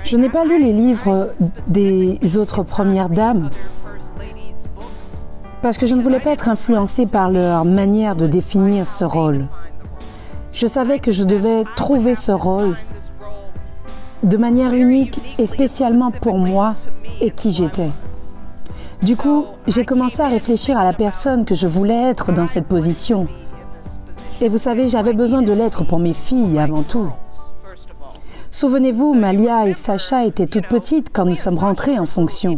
Je n'ai pas lu les livres des autres premières dames parce que je ne voulais pas être influencée par leur manière de définir ce rôle. Je savais que je devais trouver ce rôle de manière unique et spécialement pour moi et qui j'étais. Du coup, j'ai commencé à réfléchir à la personne que je voulais être dans cette position. Et vous savez, j'avais besoin de l'être pour mes filles avant tout. Souvenez-vous, Malia et Sacha étaient toutes petites quand nous sommes rentrés en fonction.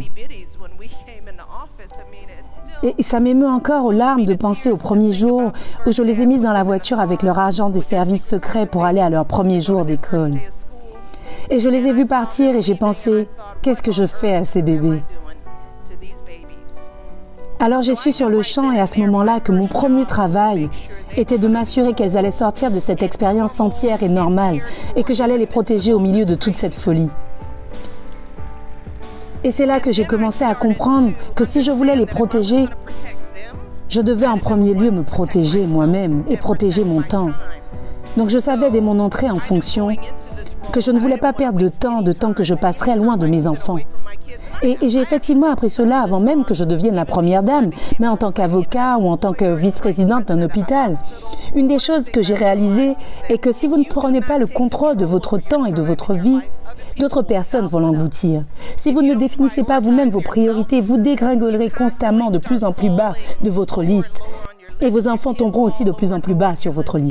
Et ça m'émeut encore aux larmes de penser au premier jour où je les ai mises dans la voiture avec leur agent des services secrets pour aller à leur premier jour d'école. Et je les ai vus partir et j'ai pensé, qu'est-ce que je fais à ces bébés? Alors j'ai su sur le champ et à ce moment-là que mon premier travail était de m'assurer qu'elles allaient sortir de cette expérience entière et normale et que j'allais les protéger au milieu de toute cette folie. Et c'est là que j'ai commencé à comprendre que si je voulais les protéger, je devais en premier lieu me protéger moi-même et protéger mon temps. Donc je savais dès mon entrée en fonction que je ne voulais pas perdre de temps que je passerais loin de mes enfants. Et j'ai effectivement appris cela avant même que je devienne la première dame, mais en tant qu'avocat ou en tant que vice-présidente d'un hôpital. Une des choses que j'ai réalisées est que si vous ne prenez pas le contrôle de votre temps et de votre vie, d'autres personnes vont l'engloutir. Si vous ne définissez pas vous-même vos priorités, vous dégringolerez constamment de plus en plus bas de votre liste. Et vos enfants tomberont aussi de plus en plus bas sur votre liste.